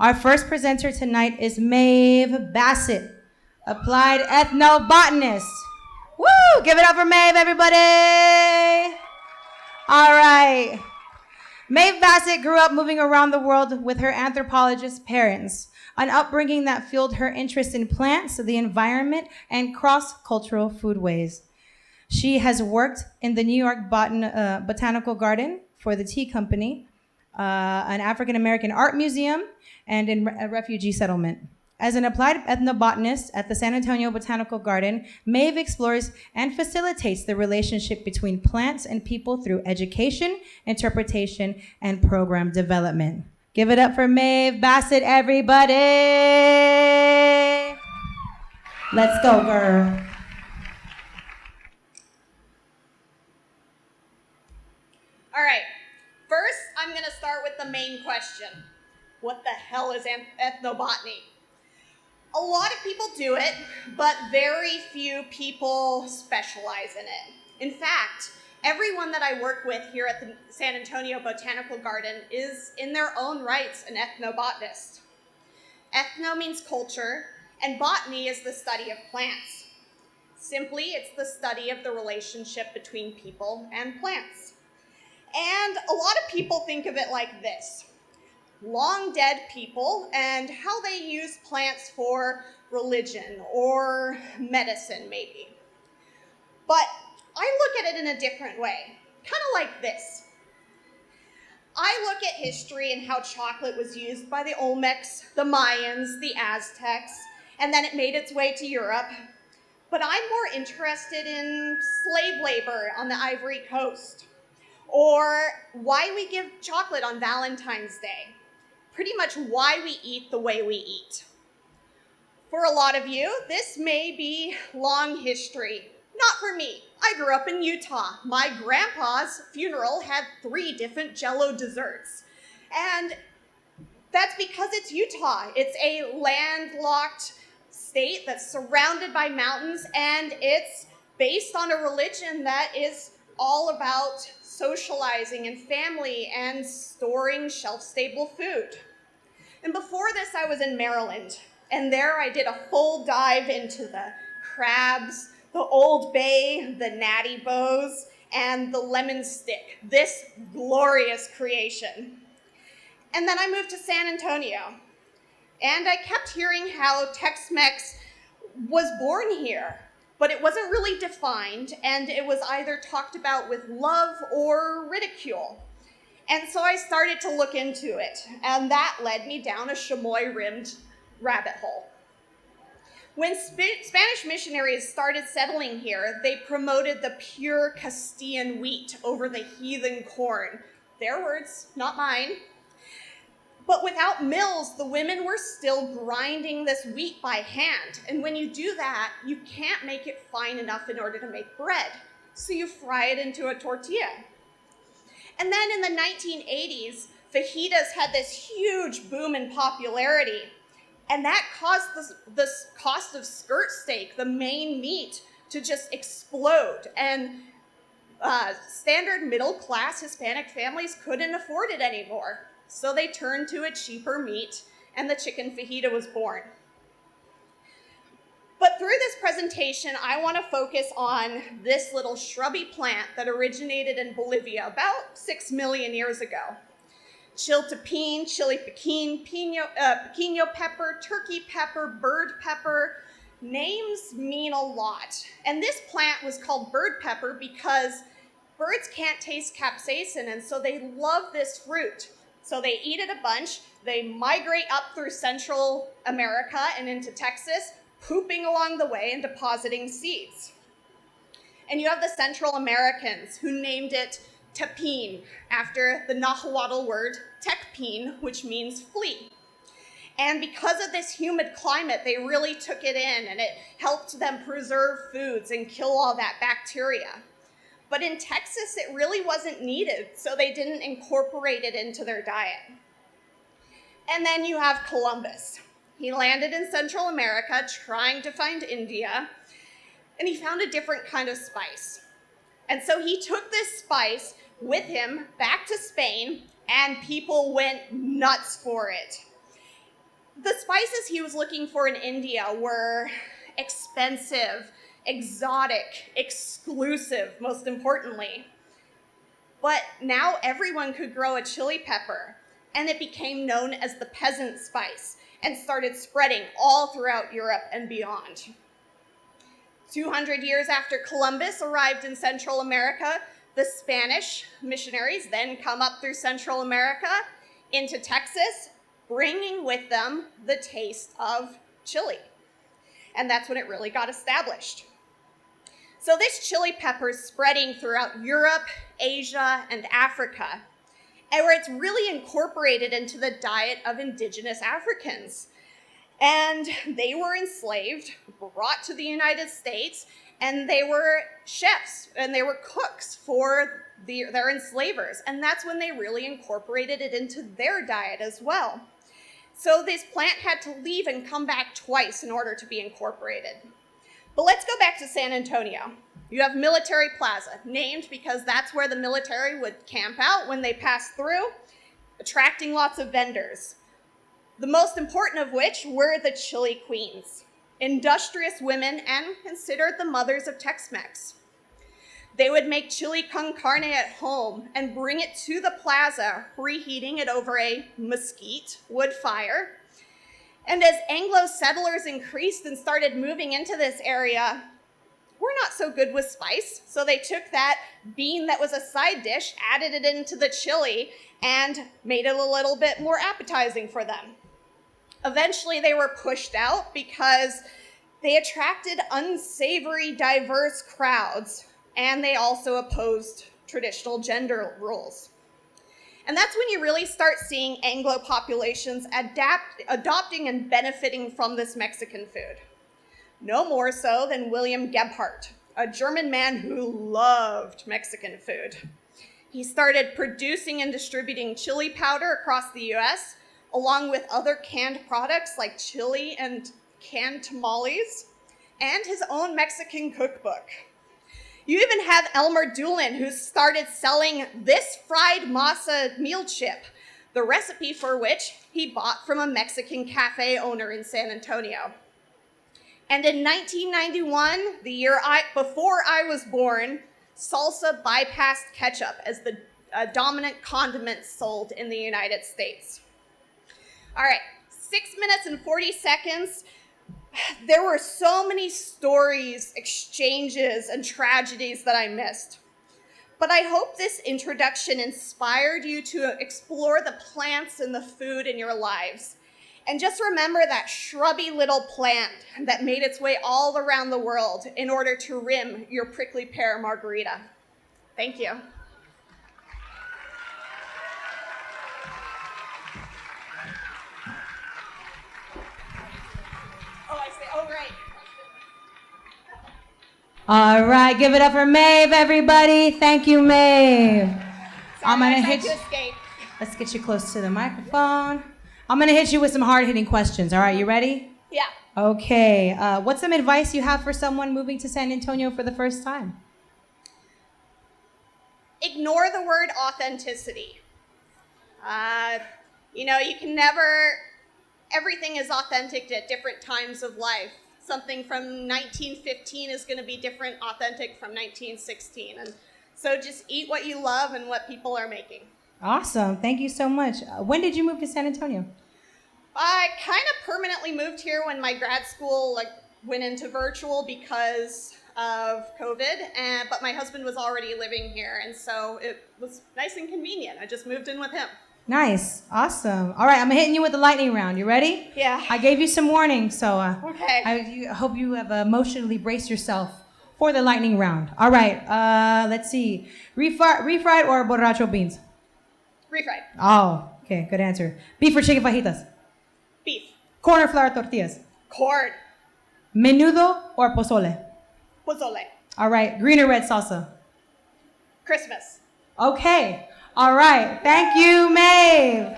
Our first presenter tonight is Maeve Bassett, applied ethnobotanist. Woo! Give it up for Maeve, everybody! All right. Maeve Bassett grew up moving around the world with her anthropologist parents, an upbringing that fueled her interest in plants, the environment, and cross-cultural foodways. She has worked in the New York Botanical Garden for the Tea Company, an African-American art museum, and in a refugee settlement. As an applied ethnobotanist at the San Antonio Botanical Garden, Maeve explores and facilitates the relationship between plants and people through education, interpretation, and program development. Give it up for Maeve Bassett, everybody! Let's go, girl. All right, first I'm going to start with the main question. What the hell is ethnobotany? A lot of people do it, but very few people specialize in it. In fact, everyone that I work with here at the San Antonio Botanical Garden is, in their own rights, an ethnobotanist. Ethno means culture, and botany is the study of plants. Simply, it's the study of the relationship between people and plants. And a lot of people think of it like this. Long dead people and how they use plants for religion or medicine, maybe. But I look at it in a different way, kind of like this. I look at history and how chocolate was used by the Olmecs, the Mayans, the Aztecs, and then it made its way to Europe. But I'm more interested in slave labor on the Ivory Coast, or why we give chocolate on Valentine's Day. Pretty much why we eat the way we eat. For a lot of you, this may be long history. Not for me. I grew up in Utah. My grandpa's funeral had 3 different Jell-O desserts. And that's because it's Utah. It's a landlocked state that's surrounded by mountains, and it's based on a religion that is all about socializing and family and storing shelf-stable food. And before this, I was in Maryland, and there I did a full dive into the crabs, the Old Bay, the natty bows, and the lemon stick, this glorious creation. And then I moved to San Antonio, and I kept hearing how Tex-Mex was born here, but it wasn't really defined, and it was either talked about with love or ridicule. And so I started to look into it, and that led me down a chamois-rimmed rabbit hole. When Spanish missionaries started settling here, they promoted the pure Castilian wheat over the heathen corn. Their words, not mine. But without mills, the women were still grinding this wheat by hand. And when you do that, you can't make it fine enough in order to make bread. So you fry it into a tortilla. And then in the 1980s, fajitas had this huge boom in popularity. And that caused the cost of skirt steak, the main meat, to just explode. And standard middle-class Hispanic families couldn't afford it anymore. So they turned to a cheaper meat, and the chicken fajita was born. But through this presentation, I want to focus on this little shrubby plant that originated in Bolivia about 6 million years ago. Chiltepín, chili piquín, piquino pepper, turkey pepper, bird pepper. Names mean a lot. And this plant was called bird pepper because birds can't taste capsaicin, and so they love this fruit. So they eat it a bunch, they migrate up through Central America and into Texas, pooping along the way and depositing seeds. And you have the Central Americans who named it tepín after the Nahuatl word tecpín, which means flea. And because of this humid climate, they really took it in, and it helped them preserve foods and kill all that bacteria. But in Texas, it really wasn't needed, so they didn't incorporate it into their diet. And then you have Columbus. He landed in Central America trying to find India, and he found a different kind of spice. And so he took this spice with him back to Spain, and people went nuts for it. The spices he was looking for in India were expensive, exotic, exclusive, most importantly. But now everyone could grow a chili pepper, and it became known as the peasant spice and started spreading all throughout Europe and beyond. 200 years after Columbus arrived in Central America, the Spanish missionaries then come up through Central America into Texas, bringing with them the taste of chili. And that's when it really got established. So this chili pepper is spreading throughout Europe, Asia, and Africa, and where it's really incorporated into the diet of indigenous Africans. And they were enslaved, brought to the United States, and they were chefs and they were cooks for their enslavers. And that's when they really incorporated it into their diet as well. So this plant had to leave and come back twice in order to be incorporated. But let's go back to San Antonio. You have Military Plaza, named because that's where the military would camp out when they passed through, attracting lots of vendors. The most important of which were the chili queens, industrious women and considered the mothers of Tex-Mex. They would make chili con carne at home and bring it to the plaza, reheating it over a mesquite wood fire. And as Anglo settlers increased and started moving into this area, we're not so good with spice, so they took that bean that was a side dish, added it into the chili, and made it a little bit more appetizing for them. Eventually, they were pushed out because they attracted unsavory, diverse crowds, and they also opposed traditional gender roles. And that's when you really start seeing Anglo populations adopting and benefiting from this Mexican food. No more so than William Gebhardt, a German man who loved Mexican food. He started producing and distributing chili powder across the US, along with other canned products like chili and canned tamales, and his own Mexican cookbook. You even have Elmer Doolin, who started selling this fried masa meal chip, the recipe for which he bought from a Mexican cafe owner in San Antonio. And in 1991, the year before I was born, salsa bypassed ketchup as the dominant condiment sold in the United States. All right, 6 minutes and 40 seconds. There were so many stories, exchanges, and tragedies that I missed. But I hope this introduction inspired you to explore the plants and the food in your lives. And just remember that shrubby little plant that made its way all around the world in order to rim your prickly pear margarita. Thank you. All right, give it up for Maeve, everybody. Thank you, Maeve. I'm gonna hit you. Let's get you close to the microphone. I'm gonna hit you with some hard-hitting questions. All right, you ready? Yeah. Okay. What's some advice you have for someone moving to San Antonio for the first time? Ignore the word authenticity. You can never. Everything is authentic at different times of life. Something from 1915 is going to be different, authentic from 1916. And so just eat what you love and what people are making. Awesome. Thank you so much. When did you move to San Antonio? I kind of permanently moved here when my grad school went into virtual because of COVID. But my husband was already living here, and so it was nice and convenient. I just moved in with him. Nice. Awesome. All right, I'm hitting you with the lightning round. You ready? Yeah. I gave you some warning, so okay. I hope you have emotionally braced yourself for the lightning round. All right, let's see. Refried or borracho beans? Refried. Oh, okay, good answer. Beef or chicken fajitas? Beef. Corn or flour tortillas? Corn. Menudo or pozole? Pozole. All right, green or red salsa? Christmas. Okay. All right. Thank you, Maeve.